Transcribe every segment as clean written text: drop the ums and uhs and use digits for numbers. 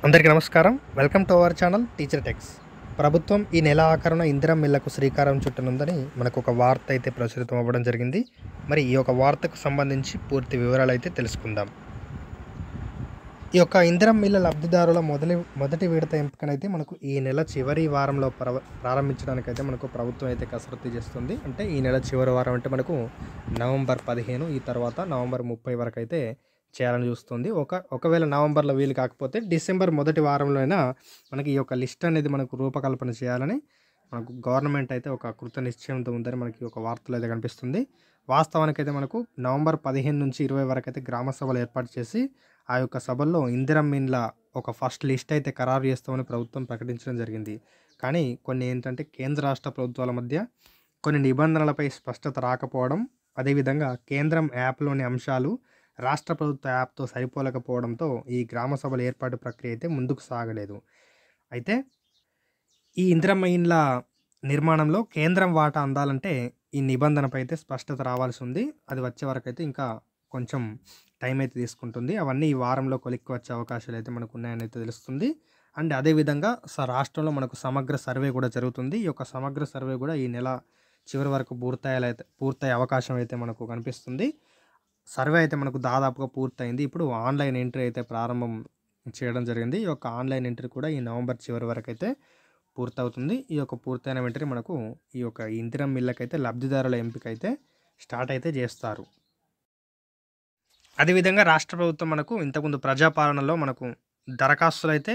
అందరికీ నమస్కారం. Welcome to our channel teacher tax. ప్రభుత్వం ఈ నెల ఆఖరున ఇందిరమ్మ ఇళ్లకు శ్రీకారం చుట్టనుందని మనకు ఒక వార్త అయితే ప్రచురితం అవ్వడం జరిగింది. మరి ఈ యొక్క వార్తకు సంబంధించి పూర్తి వివరాలు అయితే తెలుసుకుందాం. ఈ యొక్క ఇందిరమ్మ ఇళ్ల లబ్ధిదారుల మొదటి విడత ఎంపికనైతే మనకు ఈ నెల చివరి వారంలో ప్రారంభించడానికైతే మనకు ప్రభుత్వం అయితే కసరత్తు చేస్తుంది. అంటే ఈ నెల చివరి వారం అంటే మనకు నవంబర్ 15 ఈ తర్వాత నవంబర్ 30 వరకు అయితే చేయాలని చూస్తుంది. ఒకవేళ నవంబర్లో వీలు కాకపోతే డిసెంబర్ మొదటి వారంలో అయినా మనకి ఈ యొక్క లిస్ట్ అనేది మనకు రూపకల్పన చేయాలని మనకు గవర్నమెంట్ అయితే ఒక కృత నిశ్చయంతో ఉందని మనకి ఒక వార్తలు అయితే కనిపిస్తుంది. వాస్తవానికి అయితే మనకు నవంబర్ 15 నుంచి 20 వరకు అయితే గ్రామ సభలు ఏర్పాటు చేసి ఆ యొక్క సభల్లో ఇందిరమ్మ ఇండ్ల ఒక ఫస్ట్ లిస్ట్ అయితే ఖరారు చేస్తామని ప్రభుత్వం ప్రకటించడం జరిగింది. కానీ కొన్ని ఏంటంటే కేంద్ర రాష్ట్ర ప్రభుత్వాల మధ్య కొన్ని నిబంధనలపై స్పష్టత రాకపోవడం, అదేవిధంగా కేంద్రం యాప్లోని అంశాలు రాష్ట్ర ప్రభుత్వ యాప్తో సరిపోలేకపోవడంతో ఈ గ్రామ సభల ఏర్పాటు ప్రక్రియ అయితే ముందుకు సాగలేదు. అయితే ఈ ఇందిరమ్మ ఇండ్ల నిర్మాణంలో కేంద్రం వాటా అందాలంటే ఈ నిబంధనపై అయితే స్పష్టత రావాల్సి ఉంది. అది వచ్చే వరకు అయితే ఇంకా కొంచెం టైం అయితే తీసుకుంటుంది. అవన్నీ ఈ వారంలో కొలిక్కి వచ్చే అవకాశాలు అయితే మనకు ఉన్నాయని అయితే తెలుస్తుంది. అండ్ అదేవిధంగా రాష్ట్రంలో మనకు సమగ్ర సర్వే కూడా జరుగుతుంది. ఈ యొక్క సమగ్ర సర్వే కూడా ఈ నెల చివరి వరకు పూర్తయ్యే అవకాశం అయితే మనకు కనిపిస్తుంది. సర్వే అయితే మనకు దాదాపుగా పూర్తయింది. ఇప్పుడు ఆన్లైన్ ఎంట్రీ అయితే ప్రారంభం చేయడం జరిగింది. ఈ యొక్క ఆన్లైన్ ఎంట్రీ కూడా ఈ నవంబర్ చివరి వరకు అయితే పూర్తవుతుంది. ఈ యొక్క పూర్తయిన వెంటనే మనకు ఈ యొక్క ఇందిరమ్మ ఇళ్ళకైతే లబ్ధిదారుల ఎంపిక అయితే స్టార్ట్ అయితే చేస్తారు. అదేవిధంగా రాష్ట్ర ప్రభుత్వం మనకు ఇంతకుముందు ప్రజాపాలనలో మనకు దరఖాస్తులు అయితే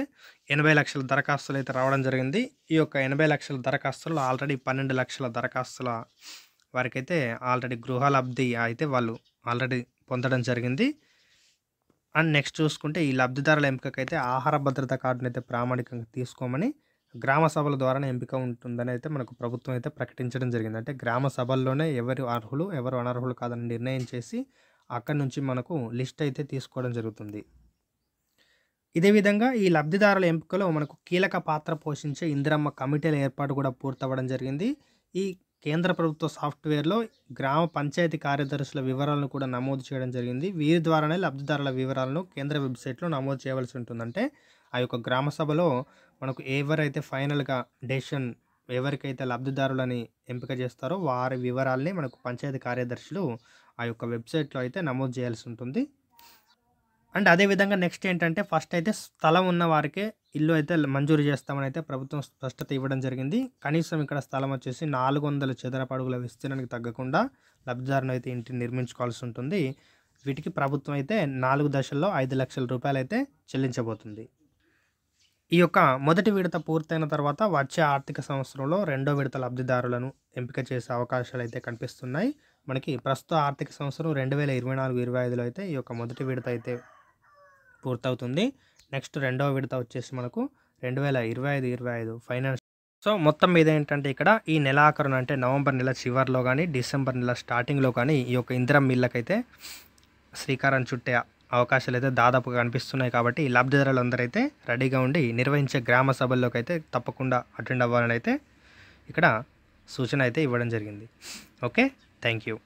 80 లక్షల దరఖాస్తులు అయితే రావడం జరిగింది. ఈ యొక్క 80 లక్షల దరఖాస్తుల్లో ఆల్రెడీ 12 లక్షల దరఖాస్తుల వారికైతే ఆల్రెడీ గృహ లబ్ధి అయితే వాళ్ళు ఆల్రెడీ పొందడం జరిగింది. అండ్ నెక్స్ట్ చూసుకుంటే ఈ లబ్ధిదారుల ఎంపికకైతే ఆహార భద్రత కార్డును అయితే ప్రామాణికంగా తీసుకోమని గ్రామ సభల ద్వారానే ఎంపిక ఉంటుందని అయితే మనకు ప్రభుత్వం అయితే ప్రకటించడం జరిగింది. అంటే గ్రామ సభల్లోనే ఎవరు అర్హులు ఎవరు అనర్హులు కాదని నిర్ణయం చేసి అక్కడి నుంచి మనకు లిస్ట్ అయితే తీసుకోవడం జరుగుతుంది. ఇదే విధంగా ఈ లబ్ధిదారుల ఎంపికలో మనకు కీలక పాత్ర పోషించే ఇందిరమ్మ కమిటీల ఏర్పాటు కూడా పూర్తవ్వడం జరిగింది. ఈ కేంద్ర ప్రభుత్వ సాఫ్ట్వేర్లో గ్రామ పంచాయతీ కార్యదర్శుల వివరాలను కూడా నమోదు చేయడం జరిగింది. వీరి ద్వారానే లబ్ధిదారుల వివరాలను కేంద్ర వెబ్సైట్లో నమోదు చేయవలసి ఉంటుందంటే ఆ యొక్క గ్రామ సభలో మనకు ఎవరైతే ఫైనల్గా డెసిషన్ ఎవరికైతే లబ్ధిదారులని ఎంపిక చేస్తారో వారి వివరాలని మనకు పంచాయతీ కార్యదర్శులు ఆ యొక్క వెబ్సైట్లో అయితే నమోదు చేయాల్సి ఉంటుంది. అండ్ అదేవిధంగా నెక్స్ట్ ఏంటంటే ఫస్ట్ అయితే స్థలం ఉన్న వారికే ఇల్లు అయితే మంజూరు చేస్తామని అయితే ప్రభుత్వం స్పష్టత ఇవ్వడం జరిగింది. కనీసం ఇక్కడ స్థలం వచ్చేసి 400 చదరపు అడుగుల విస్తీర్ణానికి తగ్గకుండా లబ్ధిదారుని అయితే ఇంటిని నిర్మించుకోవాల్సి ఉంటుంది. వీటికి ప్రభుత్వం అయితే 4 దశల్లో 5 లక్షల రూపాయలు అయితే చెల్లించబోతుంది. ఈ యొక్క మొదటి విడత పూర్తయిన తర్వాత వచ్చే ఆర్థిక సంవత్సరంలో రెండో విడత లబ్ధిదారులను ఎంపిక చేసే అవకాశాలు అయితే కనిపిస్తున్నాయి. మనకి ప్రస్తుత ఆర్థిక సంవత్సరం 2024-25లో అయితే ఈ యొక్క మొదటి విడత అయితే పూర్తవుతుంది. నెక్స్ట్ రెండవ విడత వచ్చేసి మనకు 2025 ఫైనాన్స్. సో మొత్తం మీద ఏంటంటే ఇక్కడ ఈ నెలాఖరున అంటే నవంబర్ నెల చివరిలో కానీ డిసెంబర్ నెల స్టార్టింగ్లో కానీ ఈ యొక్క ఇందిరమ్మ ఇళ్ళకైతే శ్రీకారం చుట్టే అవకాశాలు అయితే దాదాపుగా కనిపిస్తున్నాయి. కాబట్టి లబ్ధిదారులందరూ అయితే రెడీగా ఉండి నిర్వహించే గ్రామ సభల్లోకి అయితే తప్పకుండా అటెండ్ అవ్వాలని అయితే ఇక్కడ సూచన అయితే ఇవ్వడం జరిగింది. Okay, thank you.